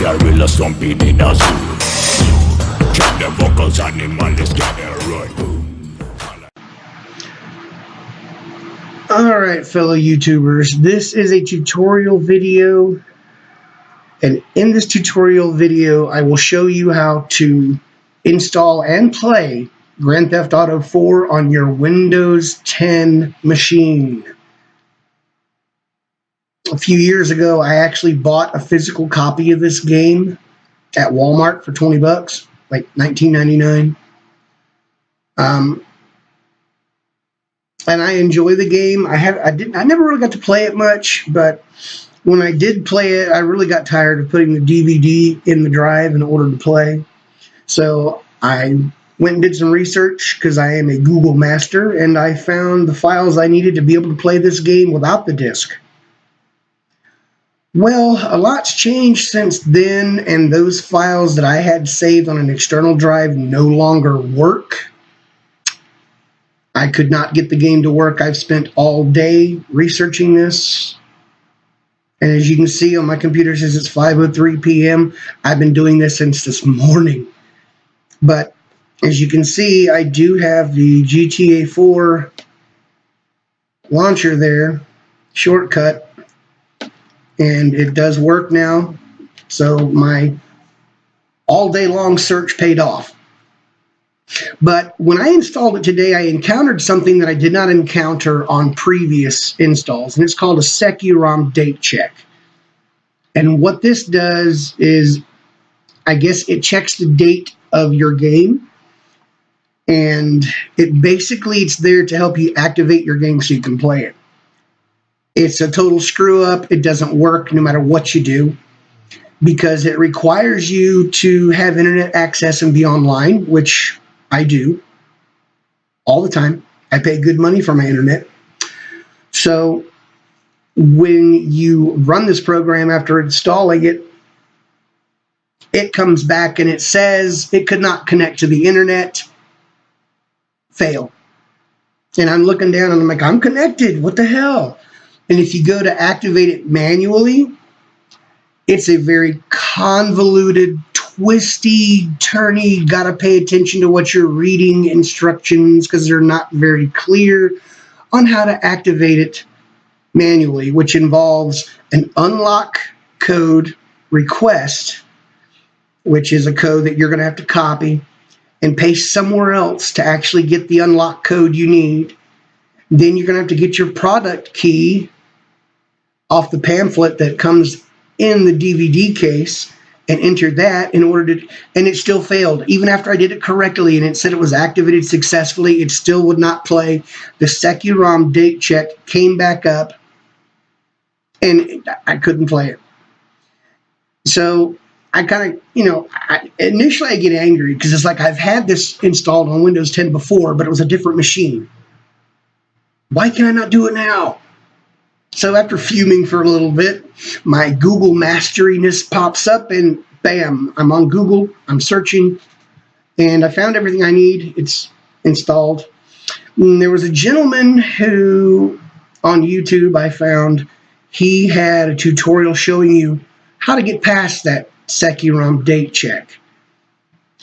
gorilla stomping in a zoo. Check the vocals, animals gather right. Alright, fellow YouTubers, this is a tutorial video, and in this tutorial video I will show you how to install and play Grand Theft Auto 4 on your Windows 10 machine. A few years ago I actually bought a physical copy of this game at Walmart for 20 bucks, like $19.99. And I enjoy the game. I never really got to play it much, but when I did play it, I really got tired of putting the DVD in the drive in order to play. So I went and did some research because I am a Google master, and I found the files I needed to be able to play this game without the disc. Well, a lot's changed since then, and those files that I had saved on an external drive no longer work. I could not get the game to work. I've spent all day researching this. And as you can see on my computer, says it's 5:03 p.m. I've been doing this since this morning. But as you can see, I do have the GTA 4 launcher there, shortcut. And it does work now. So my all day long search paid off. But when I installed it today, I encountered something that I did not encounter on previous installs, and it's called a SecuROM date check. And what this does is, I guess it checks the date of your game, and it's there to help you activate your game so you can play it. It's a total screw up. It doesn't work no matter what you do, because it requires you to have internet access and be online, which I do all the time. I pay good money for my internet. So when you run this program after installing it, it comes back and it says it could not connect to the internet. Fail. And I'm looking down and I'm like, I'm connected. What the hell? And if you go to activate it manually, it's a very convoluted, twisty, turny, gotta pay attention to what you're reading instructions because they're not very clear on how to activate it manually, which involves an unlock code request, which is a code that you're going to have to copy and paste somewhere else to actually get the unlock code you need. Then you're going to have to get your product key off the pamphlet that comes in the DVD case and enter that in order to, and it still failed. Even after I did it correctly and it said it was activated successfully, it still would not play. The SecuROM date check came back up and I couldn't play it. So I kind of, initially I get angry because it's like I've had this installed on Windows 10 before, but it was a different machine. Why can I not do it now? So after fuming for a little bit, my Google masteriness pops up and bam, I'm on Google, I'm searching, and I found everything I need. It's installed. And there was a gentleman who, on YouTube, I found, he had a tutorial showing you how to get past that SecuROM date check.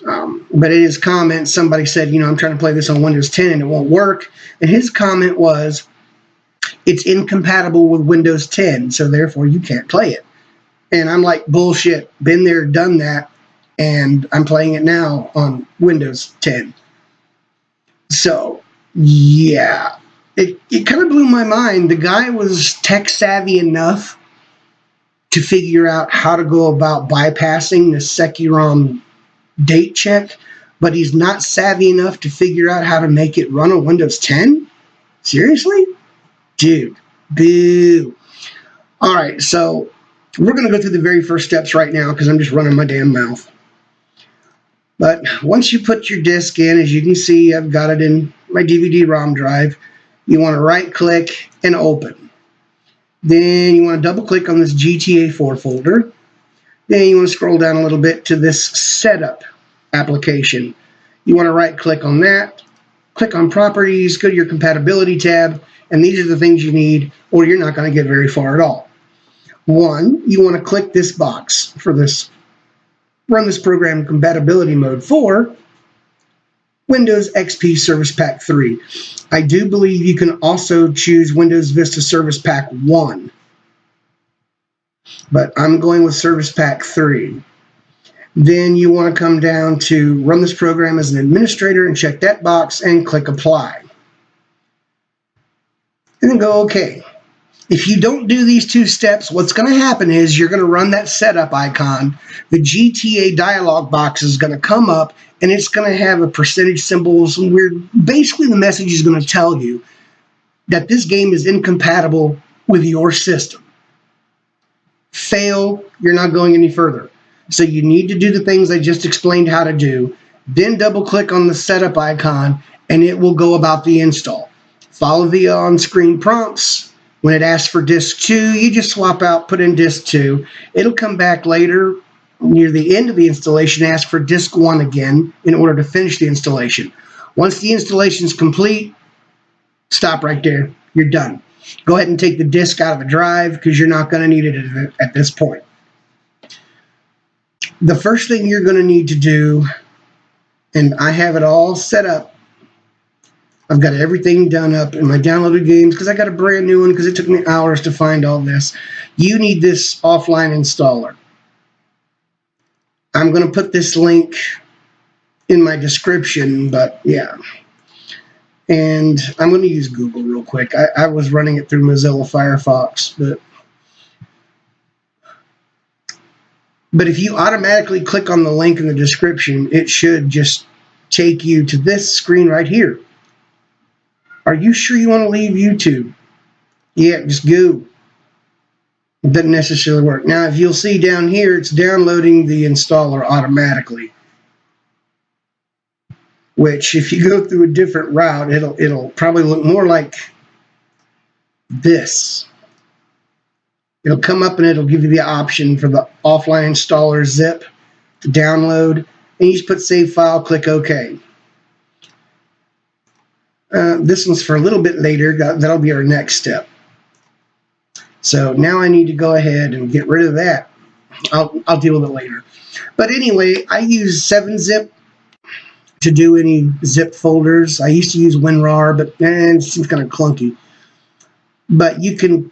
But in his comment, somebody said, I'm trying to play this on Windows 10 and it won't work. And his comment was, it's incompatible with Windows 10, so therefore you can't play it. And I'm like, bullshit, been there, done that, and I'm playing it now on Windows 10. So, yeah, it kind of blew my mind. The guy was tech savvy enough to figure out how to go about bypassing the SecuROM date check, but he's not savvy enough to figure out how to make it run on Windows 10? Seriously? Dude, boo. All right, so we're going to go through the very first steps right now because I'm just running my damn mouth. But once you put your disk in, as you can see, I've got it in my DVD-ROM drive. You want to right-click and open. Then you want to double-click on this GTA 4 folder. Then you want to scroll down a little bit to this Setup application. You want to right-click on that, click on Properties, go to your Compatibility tab, and these are the things you need, or you're not going to get very far at all. One, you want to click this box for this run this program in compatibility mode for Windows XP Service Pack 3. I do believe you can also choose Windows Vista Service Pack 1, but I'm going with Service Pack 3. Then you want to come down to run this program as an administrator and check that box and click apply. And then go OK. If you don't do these two steps, what's going to happen is you're going to run that setup icon. The GTA dialog box is going to come up, and it's going to have a percentage symbol, some weird. Basically, the message is going to tell you that this game is incompatible with your system. Fail, you're not going any further. So you need to do the things I just explained how to do. Then double-click on the setup icon, and it will go about the install. Follow the on-screen prompts. When it asks for disk 2, you just swap out, put in disk 2. It'll come back later near the end of the installation, ask for disk 1 again in order to finish the installation. Once the installation is complete, stop right there. You're done. Go ahead and take the disk out of the drive because you're not going to need it at this point. The first thing you're going to need to do, and I have it all set up, I've got everything done up in my downloaded games because I got a brand new one because it took me hours to find all this. You need this offline installer. I'm going to put this link in my description, but yeah. And I'm going to use Google real quick. I was running it through Mozilla Firefox, but if you automatically click on the link in the description, it should just take you to this screen right here. Are you sure you want to leave YouTube? Yeah, just go. It doesn't necessarily work. Now, if you'll see down here, it's downloading the installer automatically. Which, if you go through a different route, it'll probably look more like this. It'll come up and it'll give you the option for the offline installer zip to download. And you just put save file, click OK. This one's for a little bit later. That'll be our next step. So now I need to go ahead and get rid of that. I'll deal with it later. But anyway, I use 7-zip to do any zip folders. I used to use WinRAR, but it seems kind of clunky. But you can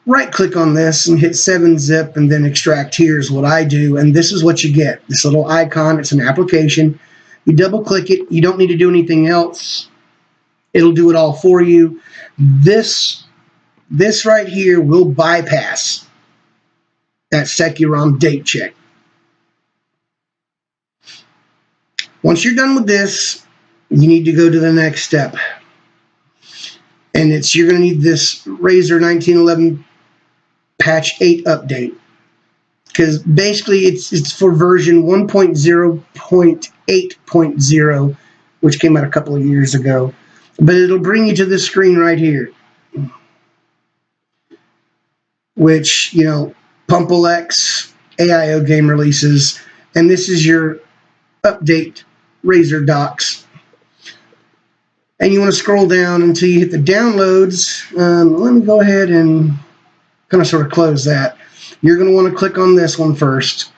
right-click on this and hit 7-zip and then extract here is what I do. And this is what you get. This little icon, it's an application. You double-click it. You don't need to do anything else. It'll do it all for you. This right here will bypass that Securom date check. Once you're done with this, you need to go to the next step. And you're going to need this Razer 1911 patch 8 update. Because basically it's for version 1.0.8.0, which came out a couple of years ago. But it'll bring you to this screen right here. Which, you know, PumpleX, AIO game releases. And this is your update Razer docs. And you want to scroll down until you hit the downloads. Let me go ahead and kind of sort of close that. You're going to want to click on this one first.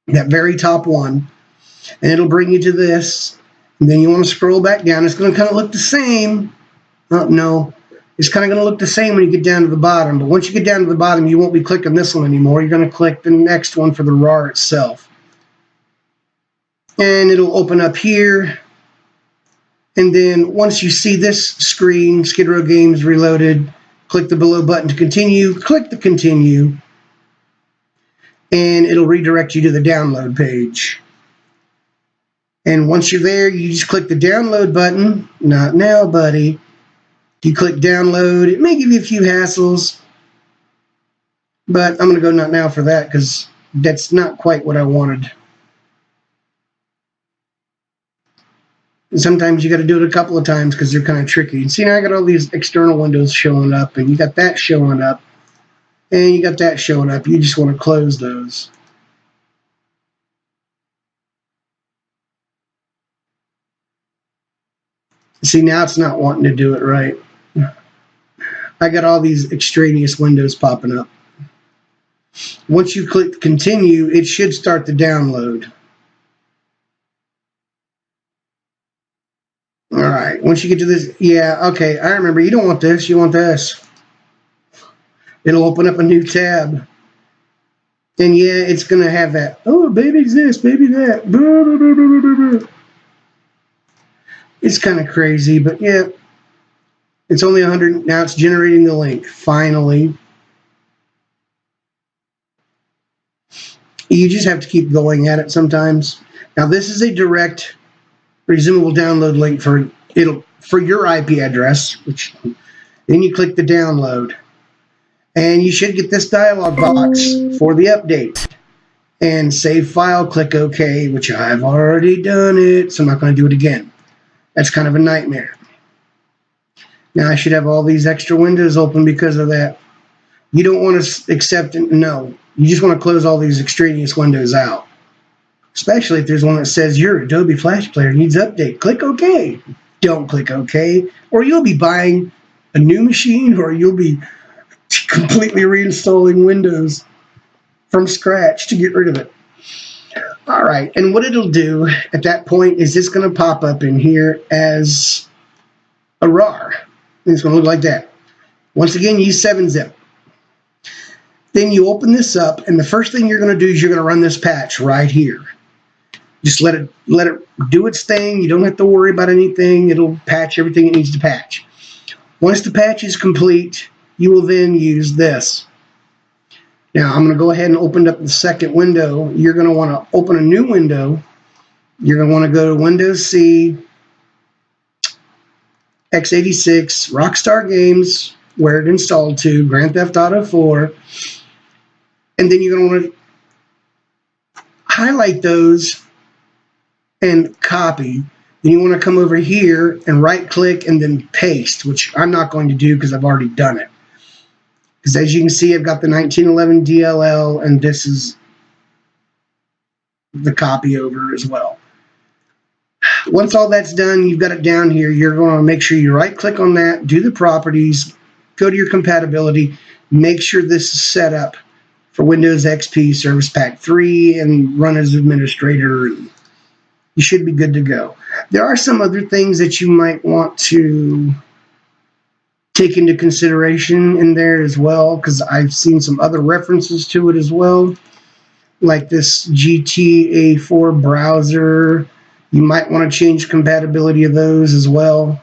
That very top one. And it'll bring you to this. And then you want to scroll back down. It's going to kind of look the same. Oh, no. It's kind of going to look the same when you get down to the bottom. But once you get down to the bottom, you won't be clicking this one anymore. You're going to click the next one for the RAR itself. And it'll open up here. And then once you see this screen, Skid Row Games Reloaded, click the below button to continue. Click the continue. And it'll redirect you to the download page. And once you're there, you just click the download button. Not now, buddy. You click download. It may give you a few hassles. But I'm going to go not now for that because that's not quite what I wanted. And sometimes you got to do it a couple of times because they're kind of tricky. See, now I got all these external windows showing up, and you got that showing up, and you got that showing up. You just want to close those. See, now it's not wanting to do it right. I got all these extraneous windows popping up. Once you click continue, it should start the download. All right, once you get to this, yeah, okay, I remember. You don't want this, you want this. It'll open up a new tab. And yeah, it's going to have that, oh, baby's this, baby that. It's kind of crazy, but yeah. It's only 100, now it's generating the link, finally. You just have to keep going at it sometimes. Now, this is a direct resumable download link for your IP address, which then you click the download. And you should get this dialog box for the update. And save file, click OK, which I've already done it, so I'm not going to do it again. That's kind of a nightmare. Now I should have all these extra windows open because of that. You don't want to accept it, no. You just want to close all these extraneous windows out. Especially if there's one that says your Adobe Flash Player needs update. Click OK. Don't click OK, or you'll be buying a new machine, or you'll be completely reinstalling Windows from scratch to get rid of it. All right, and what it'll do at that point is it's going to pop up in here as a RAR. It's going to look like that. Once again, use 7-zip. Then you open this up, and the first thing you're going to do is you're going to run this patch right here. Just let it do its thing. You don't have to worry about anything. It'll patch everything it needs to patch. Once the patch is complete, you will then use this. Now, I'm going to go ahead and open up the second window. You're going to want to open a new window. You're going to want to go to Windows C, x86, Rockstar Games, where it installed to, Grand Theft Auto 4. And then you're going to want to highlight those and copy. Then you want to come over here and right-click and then paste, which I'm not going to do because I've already done it. Because as you can see, I've got the 1911 DLL, and this is the copy over as well. Once all that's done, you've got it down here. You're going to make sure you right-click on that, do the properties, go to your compatibility, make sure this is set up for Windows XP Service Pack 3 and run as administrator. You should be good to go. There are some other things that you might want to take into consideration in there as well, because I've seen some other references to it as well, like this GTA 4 browser. You might want to change compatibility of those as well.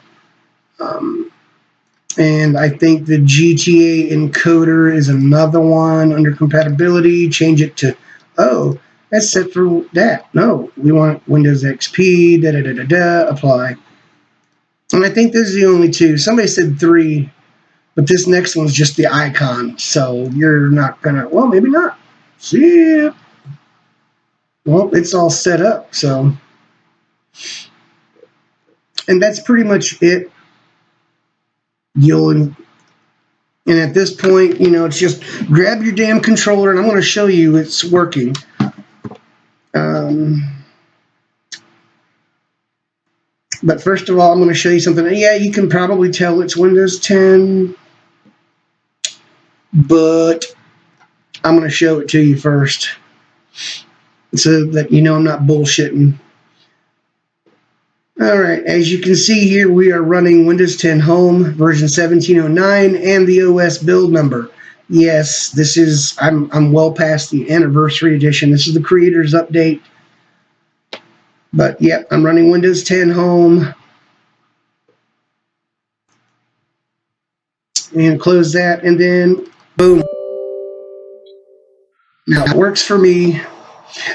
And I think the GTA encoder is another one under compatibility. Change it to, oh, that's set for that. No, we want Windows XP, apply. And I think those are the only two. Somebody said 3, but this next one's just the icon. So you're not going to, well, maybe not. See ya. Well, it's all set up. So, and that's pretty much it. And at this point, you know, it's just grab your damn controller, and I'm going to show you it's working. But first of all, I'm going to show you something. Yeah, you can probably tell it's Windows 10, but I'm going to show it to you first so that you know I'm not bullshitting. All right, as you can see here, we are running Windows 10 Home version 1709 and the OS build number. Yes, this is, I'm well past the anniversary edition. This is the creator's update. But yeah, I'm running Windows 10 Home. And close that, and then boom. Now it works for me.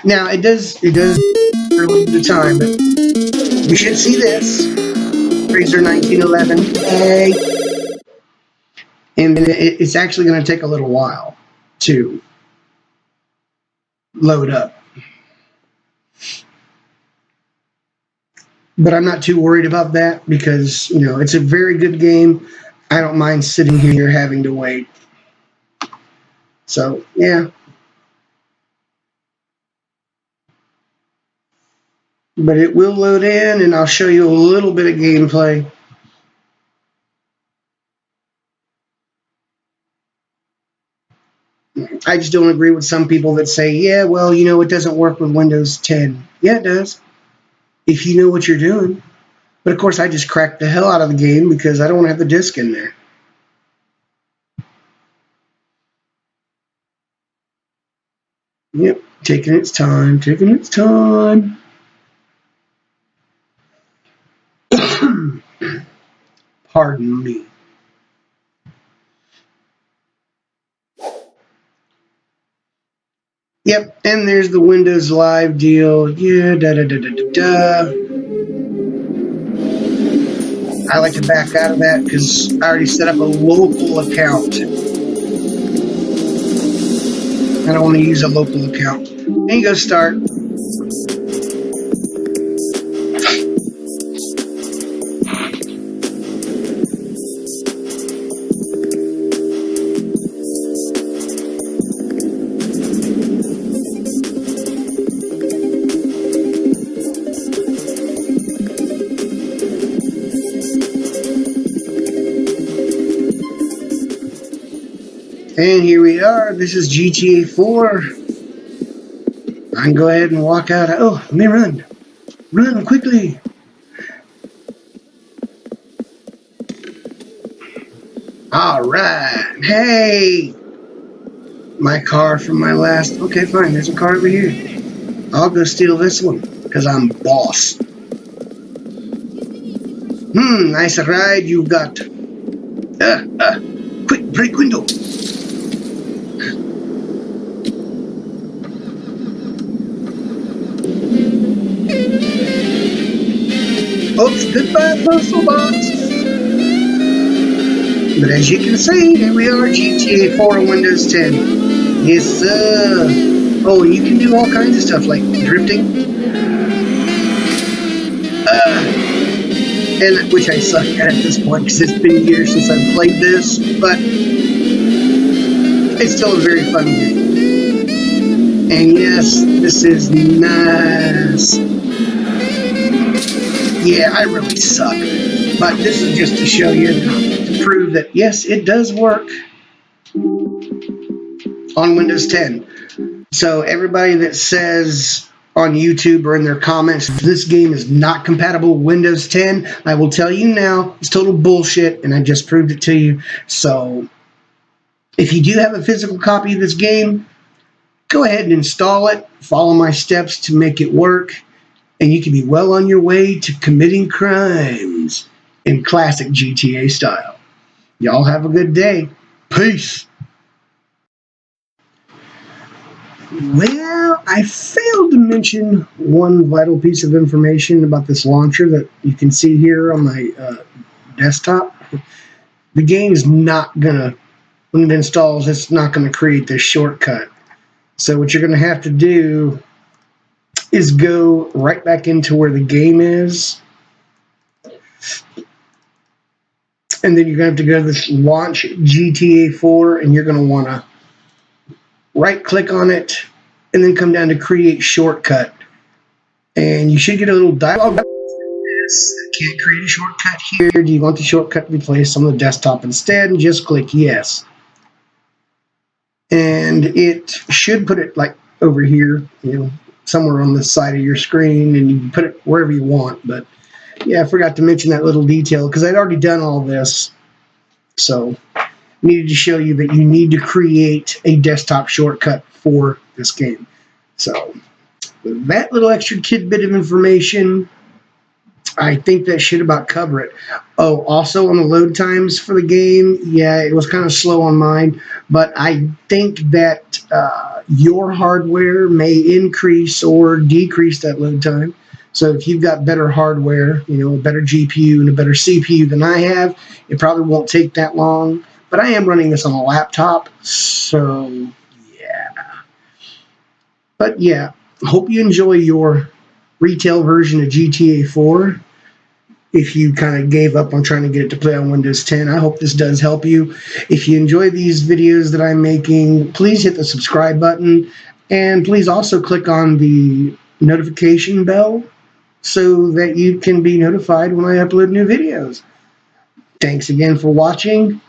Now it does early the time, but you should see this. Razer 1911A. And it's actually going to take a little while to load up. But I'm not too worried about that because, you know, it's a very good game. I don't mind sitting here having to wait. So, yeah. But it will load in, and I'll show you a little bit of gameplay. I just don't agree with some people that say, yeah, well, you know, it doesn't work with Windows 10. Yeah, it does, if you know what you're doing. But of course, I just cracked the hell out of the game because I don't want to have the disk in there. Yep, taking its time, taking its time. Pardon me. Yep, and there's the Windows Live deal. Yeah, da. I like to back out of that because I already set up a local account. I don't want to use a local account. And you go start. And here we are. This is GTA 4. I can go ahead and walk out. Oh, let me run. Run quickly. All right. Hey. My car from my last. Okay, fine. There's a car over here. I'll go steal this one because I'm boss. Nice ride you got. Quick, break window. Oops, goodbye, postal box. But as you can see, here we are, GTA 4 on Windows 10. Yes, sir. Oh, and you can do all kinds of stuff like drifting. And which I suck at this point because it's been years since I've played this, but it's still a very fun game. And yes, this is nice. Yeah, I really suck. But this is just to show you, to prove that, yes, it does work on Windows 10. So everybody that says on YouTube or in their comments, this game is not compatible with Windows 10, I will tell you now, it's total bullshit, and I just proved it to you. So if you do have a physical copy of this game, go ahead and install it, follow my steps to make it work, and you can be well on your way to committing crimes in classic GTA style. Y'all have a good day. Peace. Well, I failed to mention one vital piece of information about this launcher that you can see here on my desktop. The game is not gonna, when it installs, it's not gonna create this shortcut. So what you're gonna have to do is go right back into where the game is, and then you're going to have to go to this launch GTA 4, and you're going to want to right click on it and then come down to create shortcut, and you should get a little dialog box that says, can't create a shortcut here. Do you want the shortcut to be placed on the desktop instead? And just click yes, and it should put it like over here, you know, somewhere on the side of your screen, and you can put it wherever you want. But yeah, I forgot to mention that little detail because I'd already done all this. So I needed to show you that you need to create a desktop shortcut for this game. So with that little extra tidbit of information, I think that should about cover it. Oh, also on the load times for the game, yeah, it was kind of slow on mine, but I think that your hardware may increase or decrease that load time. So if you've got better hardware, you know, a better GPU and a better CPU than I have, it probably won't take that long. But I am running this on a laptop, so yeah. But yeah, hope you enjoy your retail version of GTA 4. If you kind of gave up on trying to get it to play on Windows 10, I hope this does help you. If you enjoy these videos that I'm making, please hit the subscribe button, and please also click on the notification bell so that you can be notified when I upload new videos. Thanks again for watching.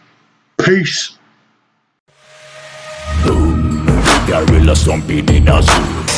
Peace. Boom. gorilla stomping in a zoo.